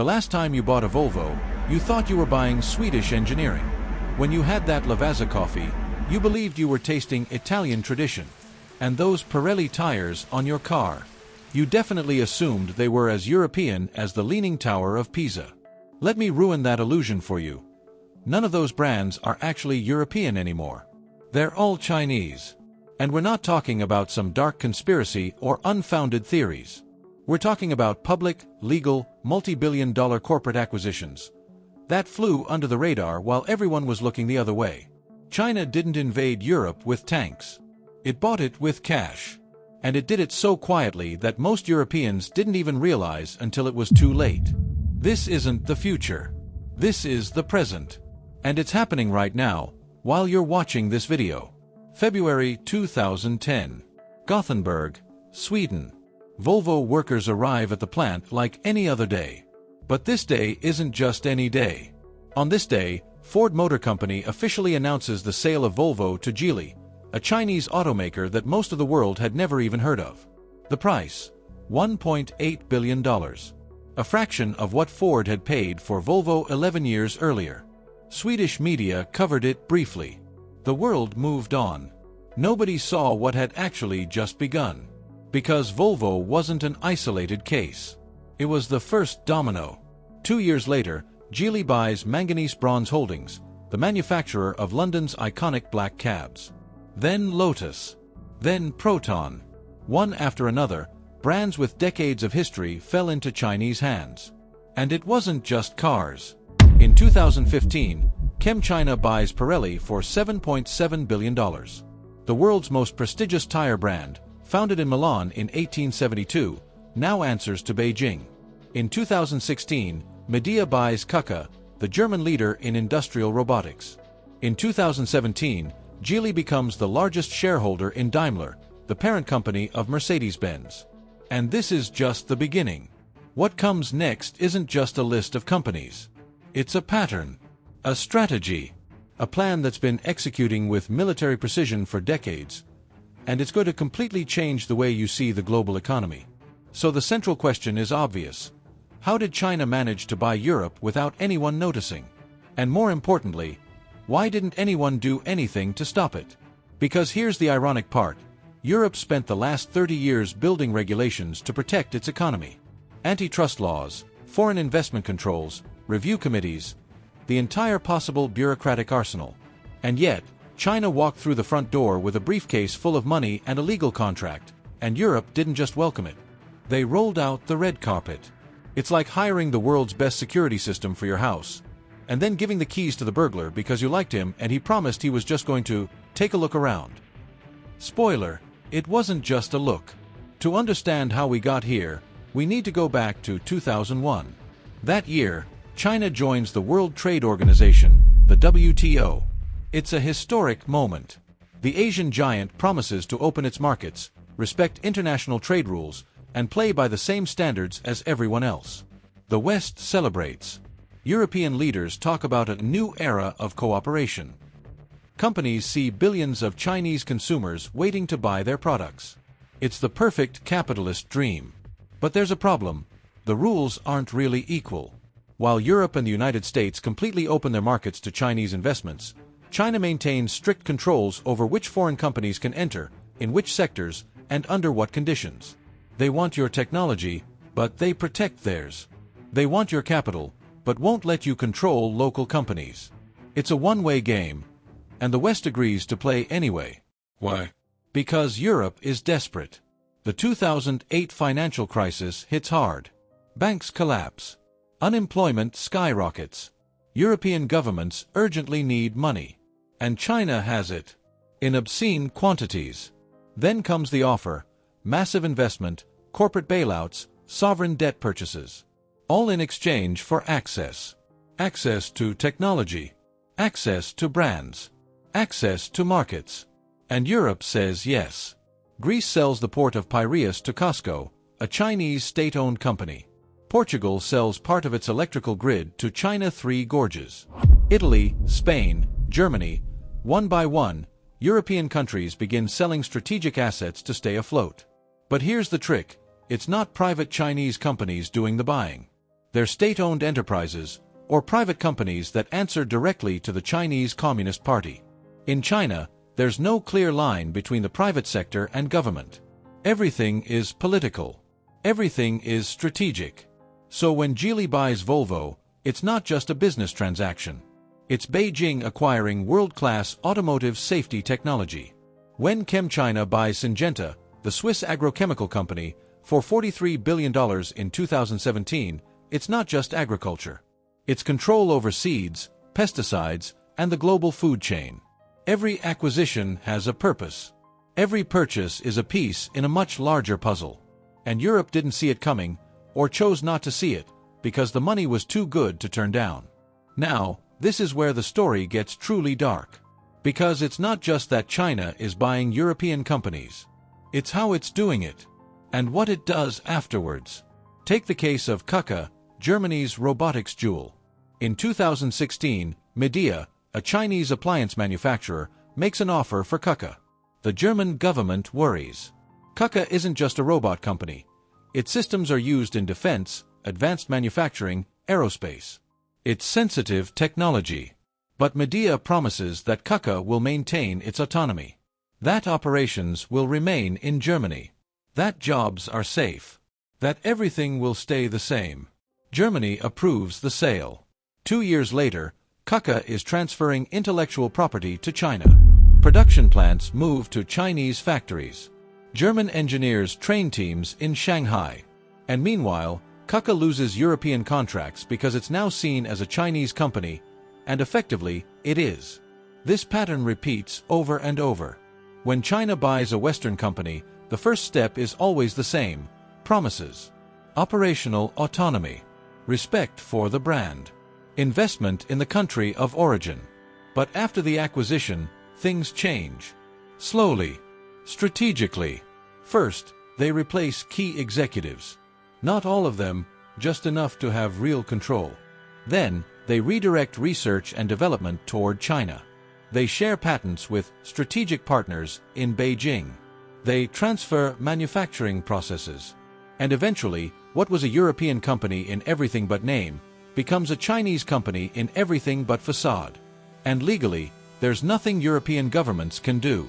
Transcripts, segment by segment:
The last time you bought a Volvo, you thought you were buying Swedish engineering. When you had that Lavazza coffee, you believed you were tasting Italian tradition. And those Pirelli tires on your car, you definitely assumed they were as European as the Leaning Tower of Pisa. Let me ruin that illusion for you. None of those brands are actually European anymore. They're all Chinese. And we're not talking about some dark conspiracy or unfounded theories. We're talking about public, legal, multi-billion-dollar corporate acquisitions that flew under the radar while everyone was looking the other way. China didn't invade Europe with tanks. It bought it with cash. And it did it so quietly that most Europeans didn't even realize until it was too late. This isn't the future. This is the present. And it's happening right now, while you're watching this video. February 2010. Gothenburg, Sweden. Volvo workers arrive at the plant like any other day. But this day isn't just any day. On this day, Ford Motor Company officially announces the sale of Volvo to Geely, a Chinese automaker that most of the world had never even heard of. The price? $1.8 billion. A fraction of what Ford had paid for Volvo 11 years earlier. Swedish media covered it briefly. The world moved on. Nobody saw what had actually just begun. Because Volvo wasn't an isolated case. It was the first domino. 2 years later, Geely buys Manganese Bronze Holdings, the manufacturer of London's iconic black cabs. Then Lotus. Then Proton. One after another, brands with decades of history fell into Chinese hands. And it wasn't just cars. In 2015, ChemChina buys Pirelli for $7.7 billion. The world's most prestigious tire brand, founded in Milan in 1872, now answers to Beijing. In 2016, Medea buys Kuka, the German leader in industrial robotics. In 2017, Geely becomes the largest shareholder in Daimler, the parent company of Mercedes-Benz. And this is just the beginning. What comes next isn't just a list of companies. It's a pattern, a strategy, a plan that's been executing with military precision for decades, and it's going to completely change the way you see the global economy. So the central question is obvious. How did China manage to buy Europe without anyone noticing? And more importantly, why didn't anyone do anything to stop it? Because here's the ironic part. Europe spent the last 30 years building regulations to protect its economy. Antitrust laws, foreign investment controls, review committees, the entire possible bureaucratic arsenal. And yet, China walked through the front door with a briefcase full of money and a legal contract, and Europe didn't just welcome it. They rolled out the red carpet. It's like hiring the world's best security system for your house, and then giving the keys to the burglar because you liked him and he promised he was just going to take a look around. Spoiler, it wasn't just a look. To understand how we got here, we need to go back to 2001. That year, China joins the World Trade Organization, the WTO. It's a historic moment. The Asian giant promises to open its markets, respect international trade rules, and play by the same standards as everyone else. The West celebrates. European leaders talk about a new era of cooperation. Companies see billions of Chinese consumers waiting to buy their products. It's the perfect capitalist dream. But there's a problem. The rules aren't really equal. While Europe and the United States completely open their markets to Chinese investments, China maintains strict controls over which foreign companies can enter, in which sectors, and under what conditions. They want your technology, but they protect theirs. They want your capital, but won't let you control local companies. It's a one-way game, and the West agrees to play anyway. Why? Because Europe is desperate. The 2008 financial crisis hits hard. Banks collapse. Unemployment skyrockets. European governments urgently need money. And China has it. In obscene quantities. Then comes the offer. Massive investment, corporate bailouts, sovereign debt purchases. All in exchange for access. Access to technology. Access to brands. Access to markets. And Europe says yes. Greece sells the port of Piraeus to COSCO, a Chinese state-owned company. Portugal sells part of its electrical grid to China Three Gorges. Italy, Spain, Germany, one by one, European countries begin selling strategic assets to stay afloat. But here's the trick. It's not private Chinese companies doing the buying. They're state-owned enterprises, or private companies that answer directly to the Chinese Communist Party. In China, there's no clear line between the private sector and government. Everything is political. Everything is strategic. So when Geely buys Volvo, it's not just a business transaction. It's Beijing acquiring world-class automotive safety technology. When ChemChina buys Syngenta, the Swiss agrochemical company, for $43 billion in 2017, it's not just agriculture. It's control over seeds, pesticides, and the global food chain. Every acquisition has a purpose. Every purchase is a piece in a much larger puzzle. And Europe didn't see it coming, or chose not to see it, because the money was too good to turn down. Now, this is where the story gets truly dark. Because it's not just that China is buying European companies. It's how it's doing it, and what it does afterwards. Take the case of Kuka, Germany's robotics jewel. In 2016, Midea, a Chinese appliance manufacturer, makes an offer for Kuka. The German government worries. Kuka isn't just a robot company. Its systems are used in defense, advanced manufacturing, aerospace. It's sensitive technology. But Midea promises that Kuka will maintain its autonomy. That operations will remain in Germany. That jobs are safe. That everything will stay the same. Germany approves the sale. 2 years later, Kuka is transferring intellectual property to China. Production plants move to Chinese factories. German engineers train teams in Shanghai. And meanwhile, Kuka loses European contracts because it's now seen as a Chinese company, and effectively, it is. This pattern repeats over and over. When China buys a Western company, the first step is always the same: promises. Operational autonomy. Respect for the brand. Investment in the country of origin. But after the acquisition, things change. Slowly. Strategically. First, they replace key executives. Not all of them, just enough to have real control. Then, they redirect research and development toward China. They share patents with strategic partners in Beijing. They transfer manufacturing processes. And eventually, what was a European company in everything but name, becomes a Chinese company in everything but facade. And legally, there's nothing European governments can do.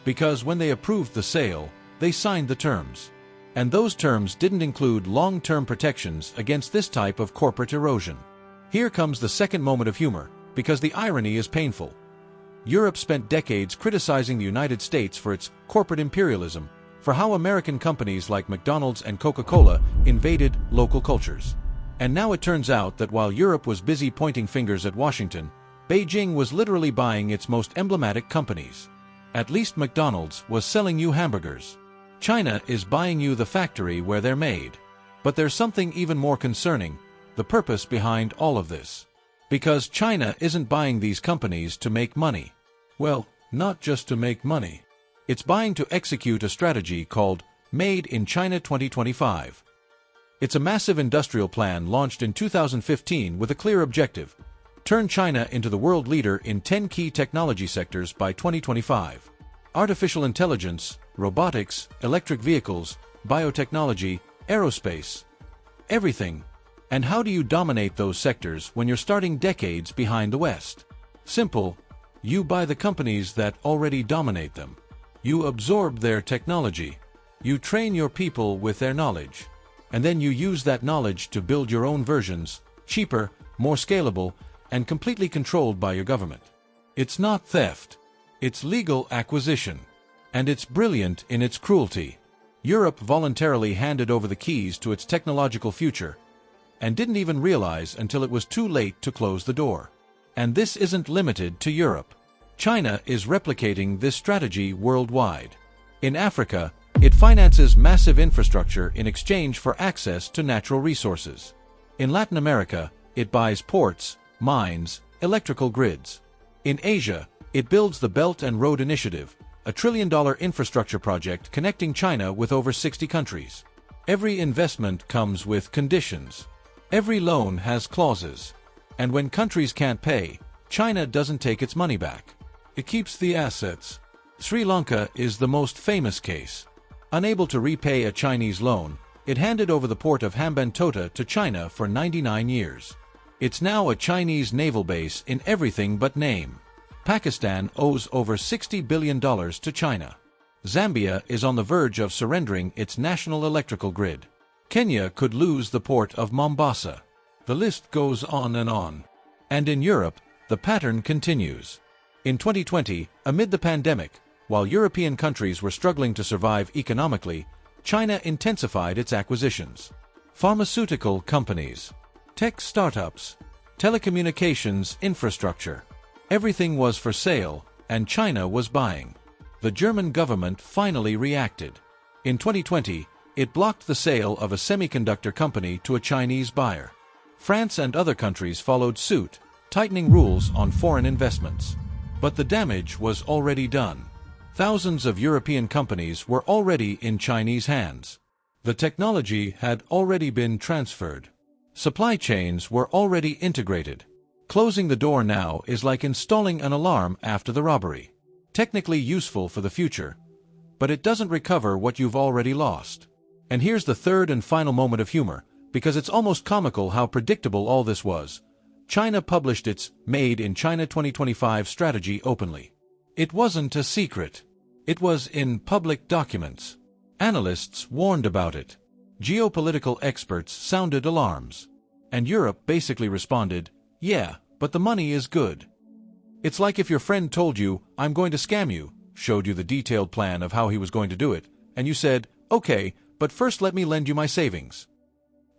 Because when they approved the sale, they signed the terms. And those terms didn't include long-term protections against this type of corporate erosion. Here comes the second moment of humor, because the irony is painful. Europe spent decades criticizing the United States for its corporate imperialism, for how American companies like McDonald's and Coca-Cola invaded local cultures. And now it turns out that while Europe was busy pointing fingers at Washington, Beijing was literally buying its most emblematic companies. At least McDonald's was selling you hamburgers. China is buying you the factory where they're made. But there's something even more concerning: the purpose behind all of this. Because China isn't buying these companies to make money. Well, not just to make money. It's buying to execute a strategy called Made in China 2025. It's a massive industrial plan launched in 2015 with a clear objective: turn China into the world leader in 10 key technology sectors by 2025. Artificial intelligence, robotics, electric vehicles, biotechnology, aerospace. Everything. And how do you dominate those sectors when you're starting decades behind the West? Simple. You buy the companies that already dominate them. You absorb their technology. You train your people with their knowledge. And then you use that knowledge to build your own versions, cheaper, more scalable, and completely controlled by your government. It's not theft. It's legal acquisition. And it's brilliant in its cruelty. Europe voluntarily handed over the keys to its technological future, and didn't even realize until it was too late to close the door. And this isn't limited to Europe. China is replicating this strategy worldwide. In Africa, it finances massive infrastructure in exchange for access to natural resources. In Latin America, it buys ports, mines, electrical grids. In Asia, it builds the Belt and Road Initiative, a trillion-dollar infrastructure project connecting China with over 60 countries. Every investment comes with conditions. Every loan has clauses. And when countries can't pay, China doesn't take its money back. It keeps the assets. Sri Lanka is the most famous case. Unable to repay a Chinese loan, It handed over the port of Hambantota to China for 99 years. It's now a Chinese naval base in everything but name. Pakistan owes over $60 billion to China. Zambia is on the verge of surrendering its national electrical grid. Kenya could lose the port of Mombasa. The list goes on and on. And in Europe, the pattern continues. In 2020, amid the pandemic, while European countries were struggling to survive economically, China intensified its acquisitions. Pharmaceutical companies, tech startups, telecommunications infrastructure. Everything was for sale, and China was buying. The German government finally reacted. In 2020, it blocked the sale of a semiconductor company to a Chinese buyer. France and other countries followed suit, tightening rules on foreign investments. But the damage was already done. Thousands of European companies were already in Chinese hands. The technology had already been transferred. Supply chains were already integrated. Closing the door now is like installing an alarm after the robbery. Technically useful for the future, but it doesn't recover what you've already lost. And here's the third and final moment of humor, because it's almost comical how predictable all this was. China published its Made in China 2025 strategy openly. It wasn't a secret. It was in public documents. Analysts warned about it. Geopolitical experts sounded alarms. And Europe basically responded, yeah, but the money is good. It's like if your friend told you, I'm going to scam you, showed you the detailed plan of how he was going to do it, and you said, okay, but first let me lend you my savings.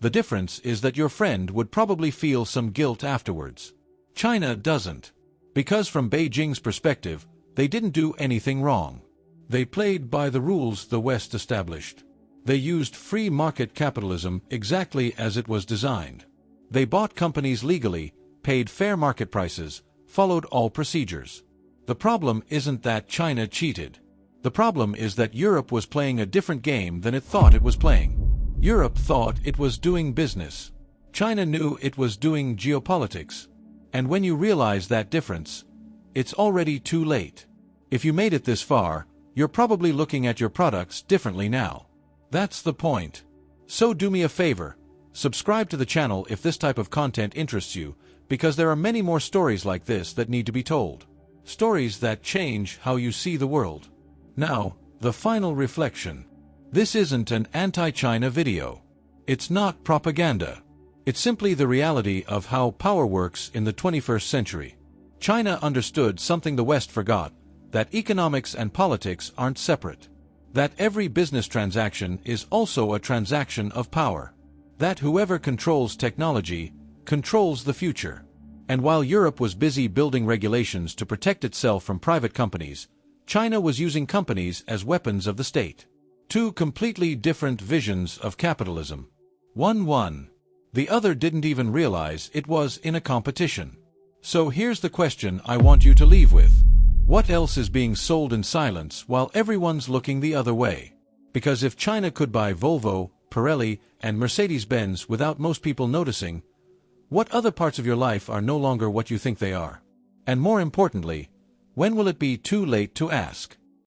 The difference is that your friend would probably feel some guilt afterwards. China doesn't. Because from Beijing's perspective, they didn't do anything wrong. They played by the rules the West established. They used free market capitalism exactly as it was designed. They bought companies legally, paid fair market prices, followed all procedures. The problem isn't that China cheated. The problem is that Europe was playing a different game than it thought it was playing. Europe thought it was doing business. China knew it was doing geopolitics. And when you realize that difference, it's already too late. If you made it this far, you're probably looking at your products differently now. That's the point. So do me a favor, subscribe to the channel if this type of content interests you, because there are many more stories like this that need to be told. Stories that change how you see the world. Now, the final reflection. This isn't an anti-China video. It's not propaganda. It's simply the reality of how power works in the 21st century. China understood something the West forgot, that economics and politics aren't separate. That every business transaction is also a transaction of power. That whoever controls technology controls the future. And while Europe was busy building regulations to protect itself from private companies, China was using companies as weapons of the state. Two completely different visions of capitalism. One won. The other didn't even realize it was in a competition. So here's the question I want you to leave with. What else is being sold in silence while everyone's looking the other way? Because if China could buy Volvo, Pirelli, and Mercedes-Benz without most people noticing, what other parts of your life are no longer what you think they are? And more importantly, when will it be too late to ask?